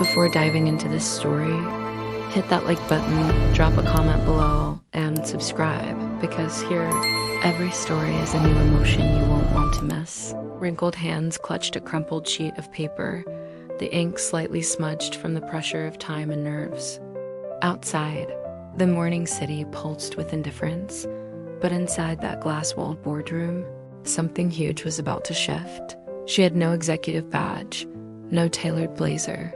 Before diving into this story, hit that like button, drop a comment below, and subscribe, because here, every story is a new emotion you won't want to miss. Wrinkled hands clutched a crumpled sheet of paper, the ink slightly smudged from the pressure of time and nerves. Outside, the morning city pulsed with indifference, but inside that glass-walled boardroom, something huge was about to shift. She had no executive badge, no tailored blazer,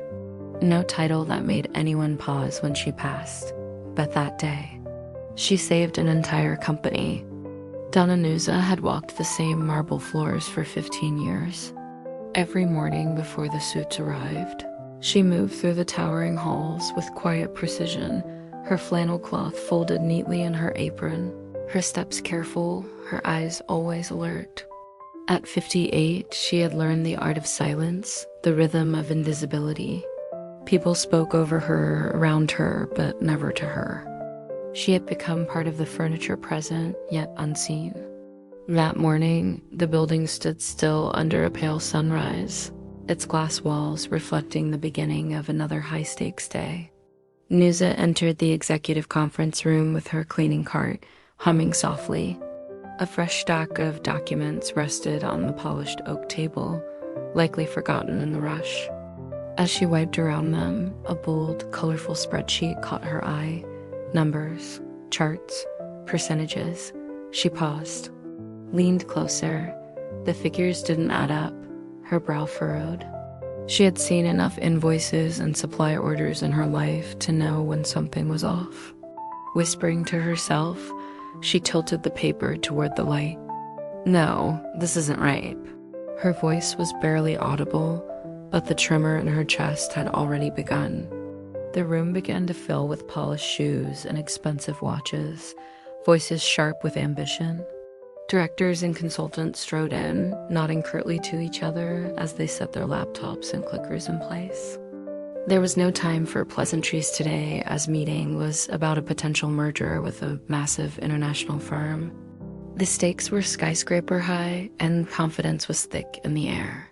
no title that made anyone pause when she passed. But that day, she saved an entire company. Donna Nusa had walked the same marble floors for 15 years. Every morning before the suits arrived, she moved through the towering halls with quiet precision, her flannel cloth folded neatly in her apron, her steps careful, her eyes always alert. At 58, she had learned the art of silence, the rhythm of invisibility. People spoke over her, around her, but never to her. She had become part of the furniture present, yet unseen. That morning, the building stood still under a pale sunrise, its glass walls reflecting the beginning of another high-stakes day. Nusa entered the executive conference room with her cleaning cart, humming softly. A fresh stack of documents rested on the polished oak table, likely forgotten in the rush. As she wiped around them, a bold, colorful spreadsheet caught her eye. Numbers, charts, percentages. She paused, leaned closer. The figures didn't add up. Her brow furrowed. She had seen enough invoices and supply orders in her life to know when something was off. Whispering to herself, she tilted the paper toward the light. No, this isn't right. Her voice was barely audible, but the tremor in her chest had already begun. The room began to fill with polished shoes and expensive watches, voices sharp with ambition. Directors and consultants strode in, nodding curtly to each other as they set their laptops and clickers in place. There was no time for pleasantries today, as meeting was about a potential merger with a massive international firm. The stakes were skyscraper high, and confidence was thick in the air.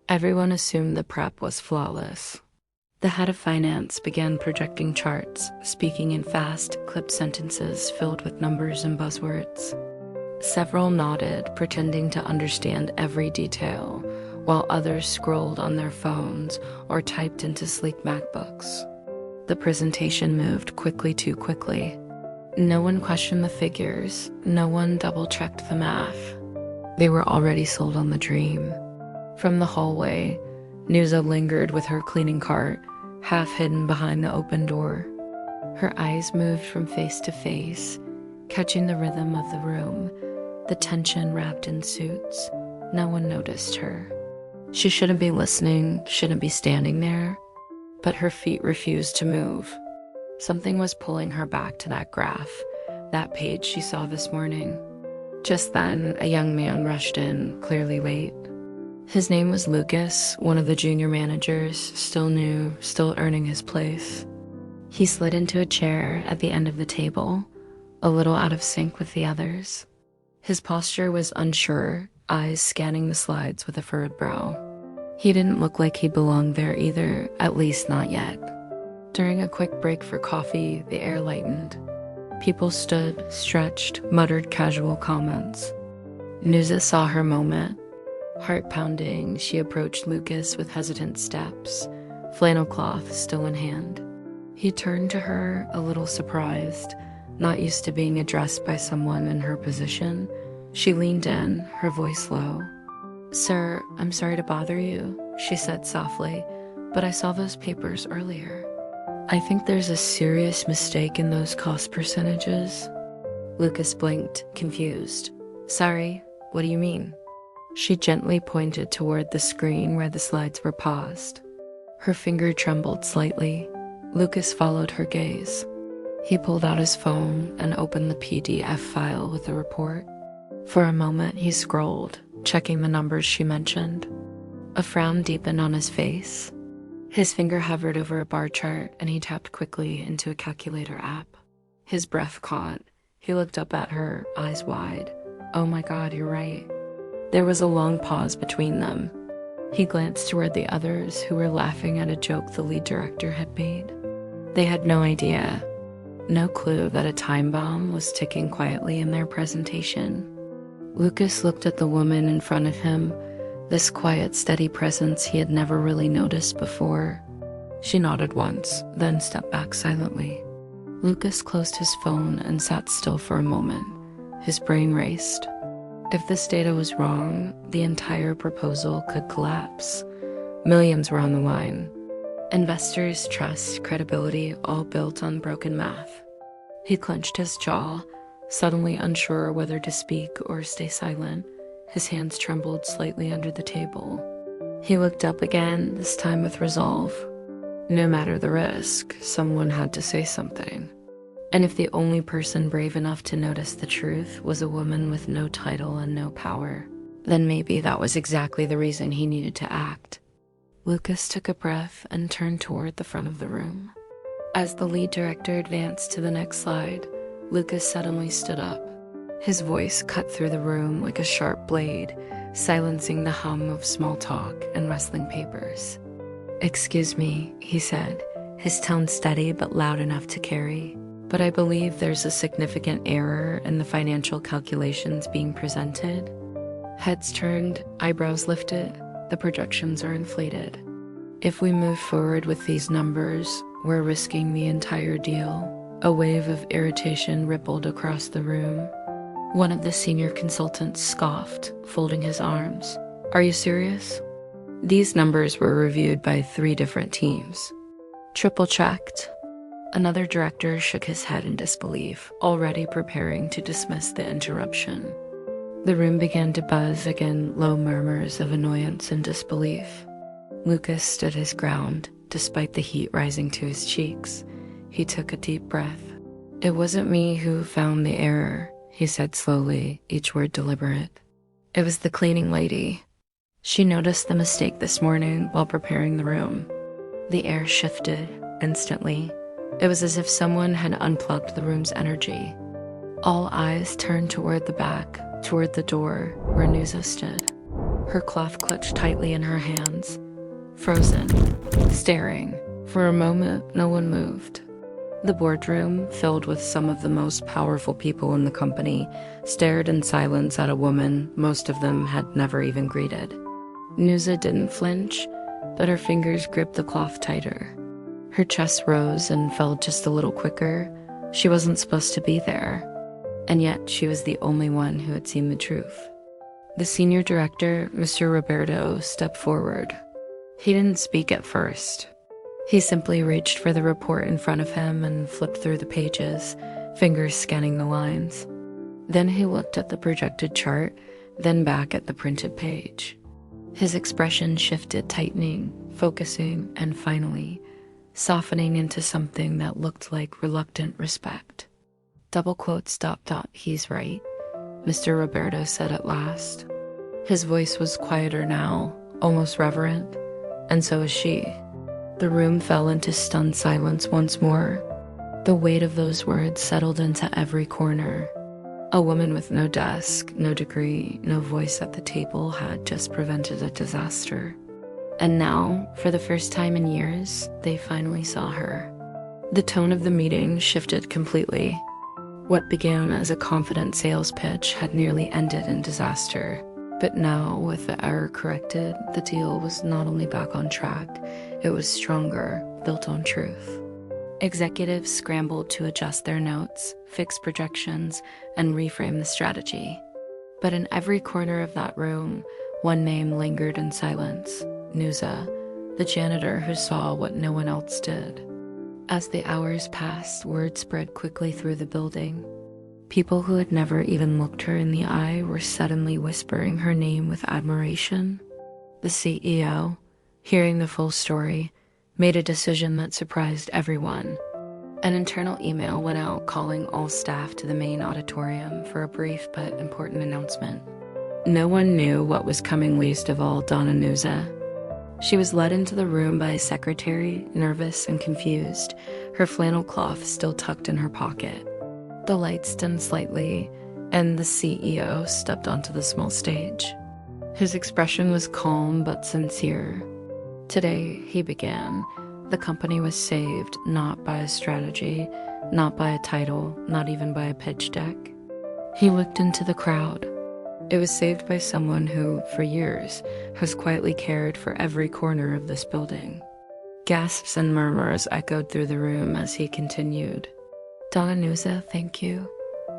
Everyone assumed the prep was flawless. The head of finance began projecting charts, speaking in fast, clipped sentences filled with numbers and buzzwords. Several nodded, pretending to understand every detail, while others scrolled on their phones or typed into sleek MacBooks. The presentation moved quickly, too quickly. No one questioned the figures, no one double-checked the math. They were already sold on the dream. From the hallway, Nusa lingered with her cleaning cart, half hidden behind the open door. Her eyes moved from face to face, catching the rhythm of the room, the tension wrapped in suits. No one noticed her. She shouldn't be listening, shouldn't be standing there, but her feet refused to move. Something was pulling her back to that graph, that page she saw this morning. Just then, a young man rushed in, clearly late. His name was Lucas, one of the junior managers, still new, still earning his place. He slid into a chair at the end of the table, a little out of sync with the others. His posture was unsure, eyes scanning the slides with a furrowed brow. He didn't look like he belonged there either, at least not yet. During a quick break for coffee, the air lightened. People stood, stretched, muttered casual comments. Nusa saw her moment. Heart pounding, she approached Lucas with hesitant steps, flannel cloth still in hand. He turned to her, a little surprised, not used to being addressed by someone in her position. She leaned in, her voice low. "Sir, I'm sorry to bother you," she said softly, "but I saw those papers earlier. I think there's a serious mistake in those cost percentages." Lucas blinked, confused. "Sorry, what do you mean?" She gently pointed toward the screen where the slides were paused. Her finger trembled slightly. Lucas followed her gaze. He pulled out his phone and opened the PDF file with the report. For a moment, he scrolled, checking the numbers she mentioned. A frown deepened on his face. His finger hovered over a bar chart, and he tapped quickly into a calculator app. His breath caught. He looked up at her, eyes wide. "Oh my God, you're right." There was a long pause between them. He glanced toward the others who were laughing at a joke the lead director had made. They had no idea, no clue that a time bomb was ticking quietly in their presentation. Lucas looked at the woman in front of him, this quiet, steady presence he had never really noticed before. She nodded once, then stepped back silently. Lucas closed his phone and sat still for a moment. His brain raced. If this data was wrong, the entire proposal could collapse. Millions were on the line. Investors, trust, credibility, all built on broken math. He clenched his jaw, suddenly unsure whether to speak or stay silent. His hands trembled slightly under the table. He looked up again, this time with resolve. No matter the risk, someone had to say something. And if the only person brave enough to notice the truth was a woman with no title and no power, then maybe that was exactly the reason he needed to act. Lucas took a breath and turned toward the front of the room. As the lead director advanced to the next slide, Lucas suddenly stood up. His voice cut through the room like a sharp blade, silencing the hum of small talk and rustling papers. "Excuse me," he said, his tone steady but loud enough to carry. "But I believe there's a significant error in the financial calculations being presented." Heads turned, eyebrows lifted, the projections are inflated. "If we move forward with these numbers, we're risking the entire deal." A wave of irritation rippled across the room. One of the senior consultants scoffed, folding his arms. "Are you serious?" These numbers were reviewed by 3 different teams. Triple-checked. Another director shook his head in disbelief, already preparing to dismiss the interruption. The room began to buzz again, low murmurs of annoyance and disbelief. Lucas stood his ground, despite the heat rising to his cheeks. He took a deep breath. "It wasn't me who found the error," he said slowly, each word deliberate. "It was the cleaning lady. She noticed the mistake this morning while preparing the room." The air shifted instantly. It was as if someone had unplugged the room's energy. All eyes turned toward the back, toward the door where Nusa stood. Her cloth clutched tightly in her hands, frozen, staring. For a moment, no one moved. The boardroom, filled with some of the most powerful people in the company, stared in silence at a woman most of them had never even greeted. Nusa didn't flinch, but her fingers gripped the cloth tighter. Her chest rose and fell just a little quicker. She wasn't supposed to be there. And yet she was the only one who had seen the truth. The senior director, Mr. Roberto, stepped forward. He didn't speak at first. He simply reached for the report in front of him and flipped through the pages, fingers scanning the lines. Then he looked at the projected chart, then back at the printed page. His expression shifted, tightening, focusing, and finally, softening into something that looked like reluctant respect. Double quotes, ... "He's right," Mr. Roberto said at last. His voice was quieter now, almost reverent, and so was she. The room fell into stunned silence once more. The weight of those words settled into every corner. A woman with no desk, no degree, no voice at the table had just prevented a disaster. And now, for the first time in years, they finally saw her. The tone of the meeting shifted completely. What began as a confident sales pitch had nearly ended in disaster. But now, with the error corrected, the deal was not only back on track, it was stronger, built on truth. Executives scrambled to adjust their notes, fix projections, and reframe the strategy. But in every corner of that room, one name lingered in silence: Nusa, the janitor who saw what no one else did. As the hours passed, word spread quickly through the building. People who had never even looked her in the eye were suddenly whispering her name with admiration. The CEO, hearing the full story, made a decision that surprised everyone. An internal email went out calling all staff to the main auditorium for a brief but important announcement. No one knew what was coming, least of all Donna Nusa. She was led into the room by a secretary, nervous and confused, her flannel cloth still tucked in her pocket. The lights dimmed slightly, and the CEO stepped onto the small stage. His expression was calm but sincere. Today, he began, the company was saved not by a strategy, not by a title, not even by a pitch deck. He looked into the crowd. It was saved by someone who, for years, has quietly cared for every corner of this building. Gasps and murmurs echoed through the room as he continued. Donna Nusa, thank you.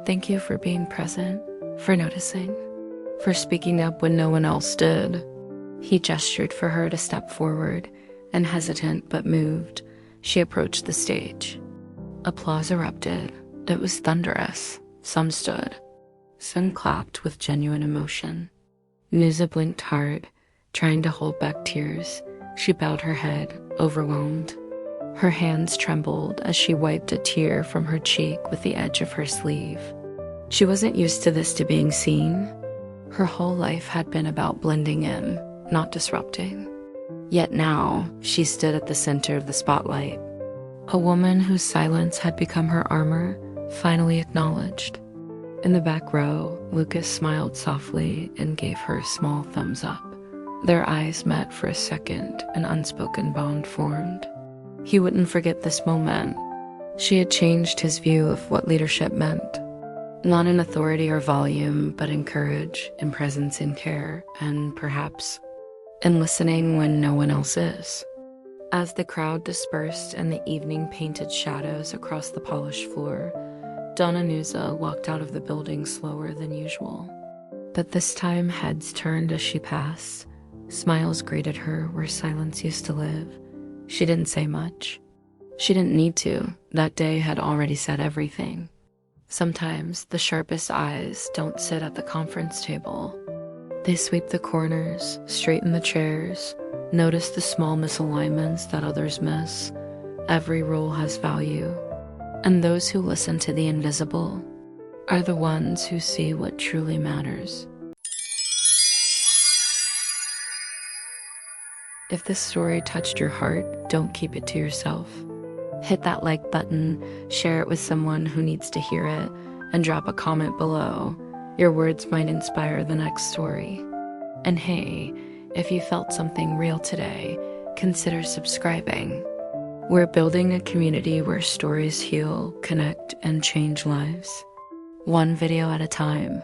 Thank you for being present, for noticing, for speaking up when no one else did. He gestured for her to step forward, and hesitant but moved, she approached the stage. Applause erupted. It was thunderous. Some stood. Some clapped with genuine emotion. Nusa blinked hard, trying to hold back tears. She bowed her head, overwhelmed. Her hands trembled as she wiped a tear from her cheek with the edge of her sleeve. She wasn't used to this, to being seen. Her whole life had been about blending in, not disrupting. Yet now, she stood at the center of the spotlight. A woman whose silence had become her armor, finally acknowledged. In the back row, Lucas smiled softly and gave her a small thumbs up. Their eyes met for a second, an unspoken bond formed. He wouldn't forget this moment. She had changed his view of what leadership meant. Not in authority or volume, but in courage, in presence, in care, and perhaps in listening when no one else is. As the crowd dispersed and the evening painted shadows across the polished floor, Donna Nusa walked out of the building slower than usual. But this time heads turned as she passed. Smiles greeted her where silence used to live. She didn't say much. She didn't need to. That day had already said everything. Sometimes the sharpest eyes don't sit at the conference table. They sweep the corners, straighten the chairs, notice the small misalignments that others miss. Every role has value. And those who listen to the invisible are the ones who see what truly matters. If this story touched your heart, don't keep it to yourself. Hit that like button, share it with someone who needs to hear it, and drop a comment below. Your words might inspire the next story. And hey, if you felt something real today, consider subscribing. We're building a community where stories heal, connect, and change lives. One video at a time.